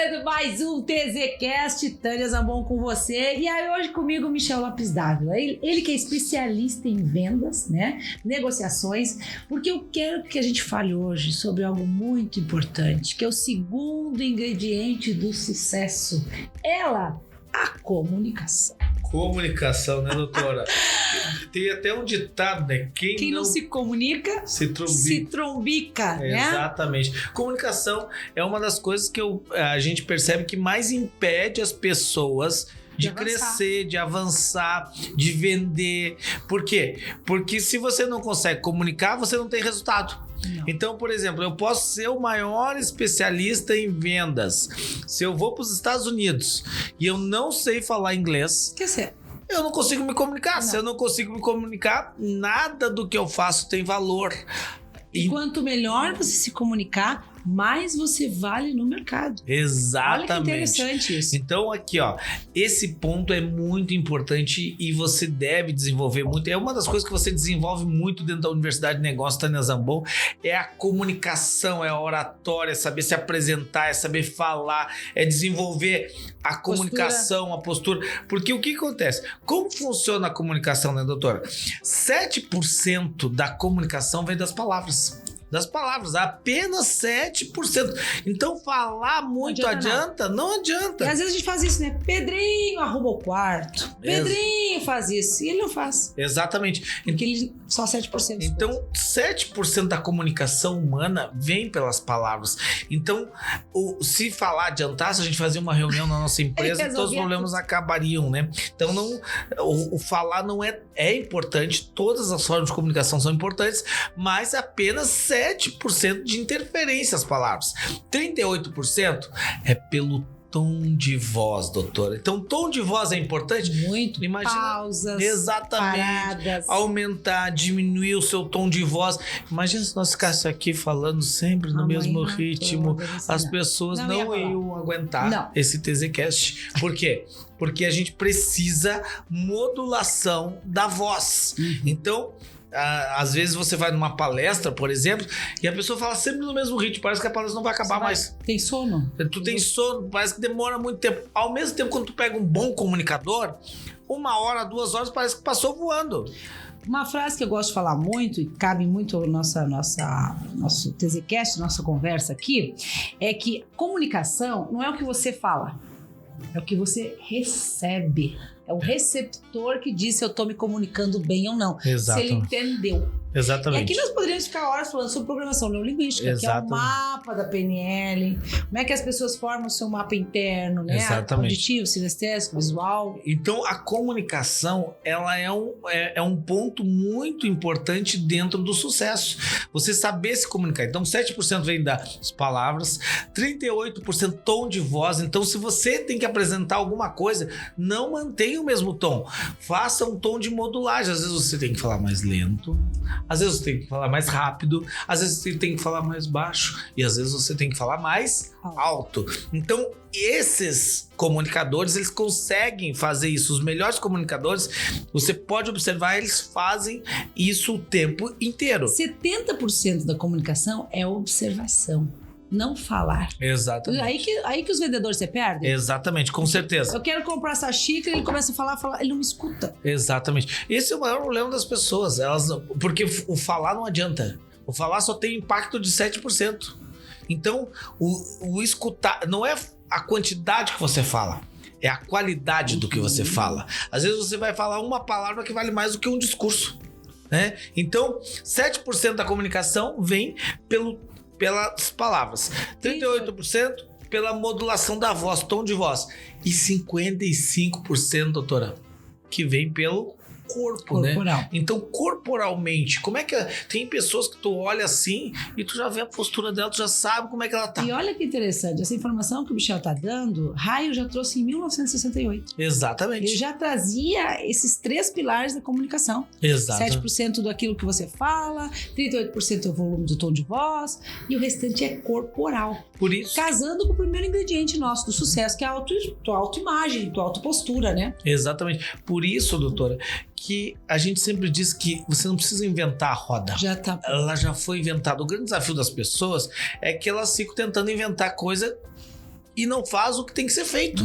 começando mais um TZCast, Tânia Zambon com você. E aí hoje comigo, Michel Lopes Dávila. Ele que é especialista em vendas, né? Negociações, porque eu quero que a gente fale hoje sobre algo muito importante, que é o segundo ingrediente do sucesso. A comunicação. Comunicação, né, doutora? Tem até um ditado, né? Quem não se comunica, se trombica, né? Exatamente. Comunicação é uma das coisas que a gente percebe que mais impede as pessoas de crescer, de avançar, de vender. Por quê? Porque se você não consegue comunicar, você não tem resultado. Não. Então, por exemplo, eu posso ser o maior especialista em vendas. Se eu vou para os Estados Unidos e eu não sei falar inglês, eu não consigo me comunicar. Não. Se eu não consigo me comunicar, nada do que eu faço tem valor. E quanto melhor você se comunicar, mais você vale no mercado. Exatamente. Olha que interessante isso. Então aqui, ó, esse ponto é muito importante e você deve desenvolver muito. É uma das coisas que você desenvolve muito dentro da Universidade de Negócios Tânia Zambon, é a comunicação, é a oratória, é saber se apresentar, é saber falar, é desenvolver a comunicação, a postura. Porque o que acontece? Como funciona a comunicação, né, doutora? 7% da comunicação vem das palavras. Apenas 7%. Então falar muito adianta? Não adianta. E às vezes a gente faz isso, né? Pedrinho arruma o quarto. Pedrinho faz isso. E ele não faz. Exatamente. Porque ele só 7%. Então, 7% da comunicação humana vem pelas palavras. Então, se falar adiantasse, a gente fazia uma reunião na nossa empresa e todos os problemas acabariam, né? Então, o falar não é importante. Todas as formas de comunicação são importantes, mas apenas 7% de interferência às palavras. 38% é pelo tom de voz, doutora. Então, tom de voz é importante? Muito. Imagina, pausas, exatamente, paradas. Aumentar, diminuir o seu tom de voz. Imagina se nós ficássemos aqui falando sempre no mesmo ritmo. As pessoas não iam aguentar esse TZCast. Por quê? Porque a gente precisa modulação da voz. Então, às vezes você vai numa palestra, por exemplo, e a pessoa fala sempre no mesmo ritmo, parece que a palestra não vai acabar mais. Tem sono. Tu tem sono, parece que demora muito tempo. Ao mesmo tempo, quando tu pega um bom comunicador, 1 hora, 2 horas, parece que passou voando. Uma frase que eu gosto de falar muito e cabe muito ao nosso TZCast, nossa conversa aqui, é que comunicação não é o que você fala, é o que você recebe. É o receptor que diz se eu tô me comunicando bem ou não. Exato. Se ele entendeu. Exatamente. E aqui nós poderíamos ficar horas falando sobre programação neurolinguística, Exato. que é o mapa da PNL, como é que as pessoas formam o seu mapa interno, né? Exatamente. Auditivo, sinestésico, visual. Então, a comunicação, ela é um ponto muito importante dentro do sucesso. Você saber se comunicar. Então, 7% vem das palavras, 38% tom de voz. Então, se você tem que apresentar alguma coisa, não mantenha o mesmo tom. Faça um tom de modulagem. Às vezes você tem que falar mais lento, às vezes você tem que falar mais rápido, às vezes você tem que falar mais baixo e às vezes você tem que falar mais alto. Então, esses comunicadores, eles conseguem fazer isso. Os melhores comunicadores, você pode observar, eles fazem isso o tempo inteiro. 70% da comunicação é observação. Não falar. Exatamente. Aí que os vendedores se perdem? Exatamente, com certeza. Eu quero comprar essa xícara, ele começa a falar, ele não me escuta. Exatamente. Esse é o maior problema das pessoas. Porque o falar não adianta. O falar só tem impacto de 7%. Então, o escutar não é a quantidade que você fala, é a qualidade do que você fala. Às vezes você vai falar uma palavra que vale mais do que um discurso, né? Então, 7% da comunicação vem pelas palavras, 38% pela modulação da voz, tom de voz, e 55%, doutora, que vem pelo corporal, né? Então, corporalmente, como é que tem pessoas que tu olha assim e tu já vê a postura dela, tu já sabe como é que ela tá. E olha que interessante, essa informação que o Michel tá dando, Raio já trouxe em 1968. Exatamente. Ele já trazia esses 3 pilares da comunicação. Exato. 7% daquilo que você fala, 38% é o volume do tom de voz e o restante é corporal. Por isso. Casando com o primeiro ingrediente nosso do sucesso, que é a tua autoimagem, tua autopostura, né? Exatamente. Por isso, doutora, que a gente sempre diz que você não precisa inventar a roda. Já tá. Ela já foi inventada. O grande desafio das pessoas é que elas ficam tentando inventar coisa e não faz o que tem que ser feito.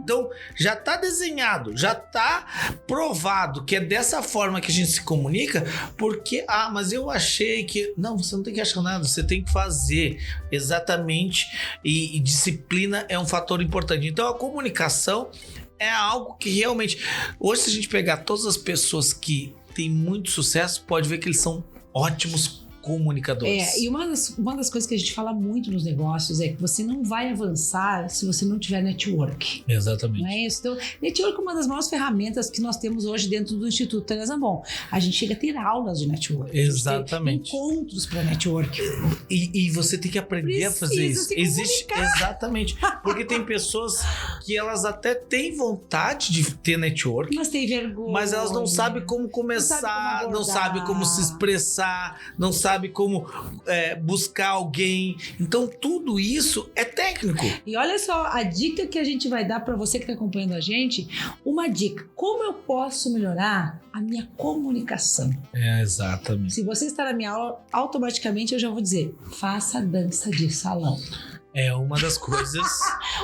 Então, já está desenhado, já está provado que é dessa forma que a gente se comunica, porque, mas eu achei que... Não, você não tem que achar nada, você tem que fazer exatamente, e disciplina é um fator importante. Então, a comunicação é algo que realmente... Hoje, se a gente pegar todas as pessoas que têm muito sucesso, pode ver que eles são ótimos comunicadores. E uma das coisas que a gente fala muito nos negócios é que você não vai avançar se você não tiver network. Exatamente. Não é isso? Então, network é uma das maiores ferramentas que nós temos hoje dentro do Instituto Tânia Zambon. A gente chega a ter aulas de network. Exatamente. Encontros para network. E você tem que aprender a fazer isso. Existe, exatamente. Porque tem pessoas que elas até têm vontade de ter network, mas tem vergonha. Mas elas não sabem como começar, não sabem como se expressar, não sabem como buscar alguém. Então, tudo isso é técnico. E olha só, a dica que a gente vai dar para você que está acompanhando a gente, uma dica. Como eu posso melhorar a minha comunicação? Exatamente. Se você está na minha aula, automaticamente eu já vou dizer, faça dança de salão. É uma das coisas.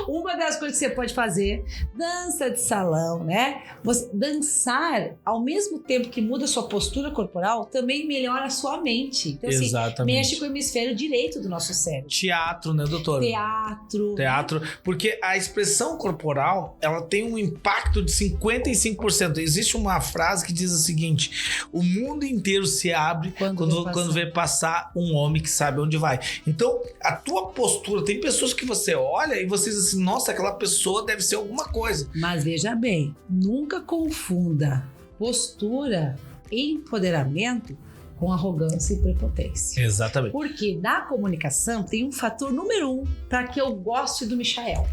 Uma das coisas que você pode fazer, dança de salão, né? Você dançar, ao mesmo tempo que muda a sua postura corporal, também melhora a sua mente. Então, exatamente. Assim, mexe com o hemisfério direito do nosso cérebro. Teatro, né, doutora? Teatro, porque a expressão corporal, ela tem um impacto de 55%. Existe uma frase que diz o seguinte: o mundo inteiro se abre quando vê passar um homem que sabe onde vai. Então, a tua postura, tem pessoas que você olha e você diz assim, nossa, aquela pessoa deve ser alguma coisa. Mas veja bem, nunca confunda postura e empoderamento com arrogância e prepotência. Exatamente. Porque na comunicação tem um fator número 1 para que eu goste do Michael.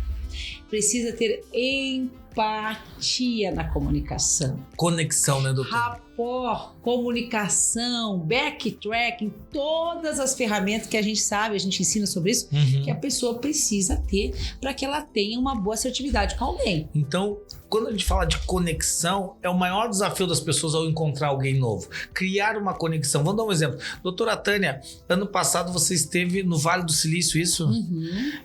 Precisa ter empatia na comunicação. Conexão, né, doutor? Rapport, comunicação, backtracking, todas as ferramentas que a gente sabe, a gente ensina sobre isso, que a pessoa precisa ter para que ela tenha uma boa assertividade com alguém. Então, quando a gente fala de conexão, é o maior desafio das pessoas ao encontrar alguém novo. Criar uma conexão. Vamos dar um exemplo. Doutora Tânia, ano passado você esteve no Vale do Silício, isso?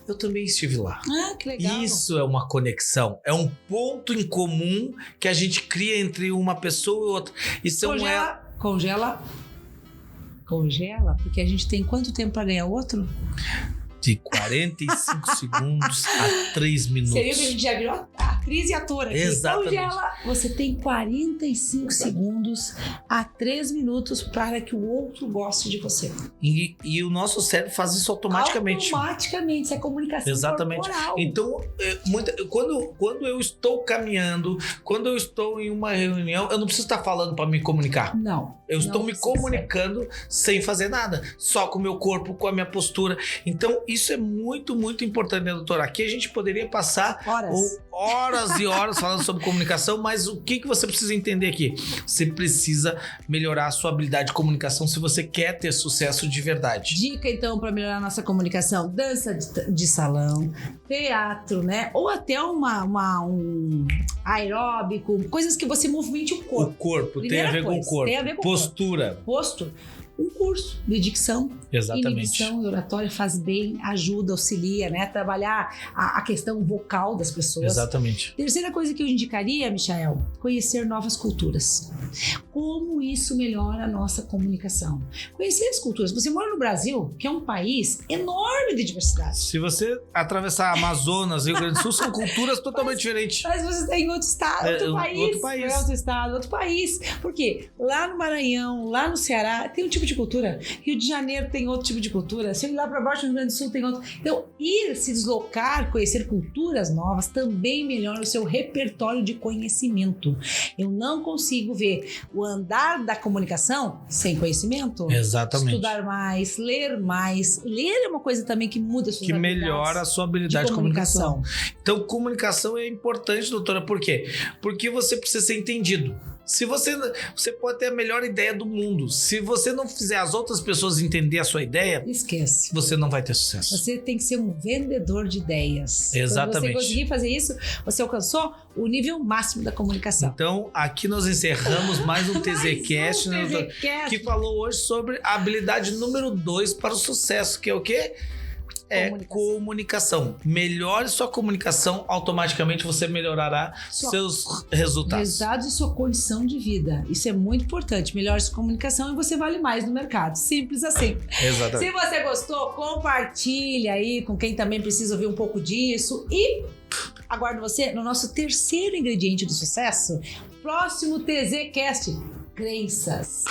Eu também estive lá. Ah, que legal. Isso é uma conexão. É um ponto em comum que a gente cria entre uma pessoa e outra. Isso Congela, porque a gente tem quanto tempo para ganhar outro? De 45 segundos a 3 minutos. Seria que a gente já virou atriz e atora aqui. Exatamente. Congela, você tem 45 segundos a 3 minutos para que o outro goste de você. E o nosso cérebro faz isso automaticamente. Automaticamente, isso é comunicação corporal. Então, quando eu estou caminhando, quando eu estou em uma reunião, eu não preciso estar falando para me comunicar. Não. Eu estou me comunicando sem fazer nada, só com o meu corpo, com a minha postura. Então, isso é muito, muito importante, né, doutora? Aqui a gente poderia passar horas e horas falando sobre comunicação, mas o que você precisa entender aqui? Você precisa melhorar a sua habilidade de comunicação se você quer ter sucesso de verdade. Dica, então, para melhorar a nossa comunicação: dança de salão, teatro, né? Ou até um aeróbico, coisas que você movimente o corpo. O corpo, tem a ver com o corpo. Tem a ver com postura. Postura. Um curso de dicção. Exatamente. Inibição e oratória faz bem, ajuda, auxilia, né? Trabalhar a questão vocal das pessoas. Exatamente. Terceira coisa que eu indicaria, Michael, conhecer novas culturas. Como isso melhora a nossa comunicação? Conhecer as culturas. Você mora no Brasil, que é um país enorme de diversidade. Se você atravessar Amazonas, Rio Grande do Sul, são culturas totalmente diferentes. Mas você está em outro estado, outro país. Outro estado, outro país. Por quê? Lá no Maranhão, lá no Ceará, tem um tipo de cultura. Rio de Janeiro tem outro tipo de cultura. Se eu ir lá para baixo, no Rio Grande do Sul tem outro. Então, se deslocar, conhecer culturas novas também melhora o seu repertório de conhecimento. Eu não consigo ver o andar da comunicação sem conhecimento. Exatamente. Estudar mais, ler mais. Ler é uma coisa também que muda a sua habilidade. Que melhora a sua habilidade de comunicação. Então, comunicação é importante, doutora. Por quê? Porque você precisa ser entendido. Se você pode ter a melhor ideia do mundo. Se você não fizer as outras pessoas entender a sua ideia, esquece. Você não vai ter sucesso. Você tem que ser um vendedor de ideias. Exatamente. Quando você conseguir fazer isso, você alcançou o nível máximo da comunicação. Então, aqui nós encerramos mais um TZCast, que falou hoje sobre a habilidade número 2 para o sucesso, que é o quê? é comunicação. Melhore sua comunicação, automaticamente você melhorará seus resultados. Resultados e sua condição de vida. Isso é muito importante. Melhore sua comunicação e você vale mais no mercado. Simples assim. Exatamente. Se você gostou, compartilha aí com quem também precisa ouvir um pouco disso. E aguardo você no nosso terceiro ingrediente do sucesso, próximo TZCast, crenças.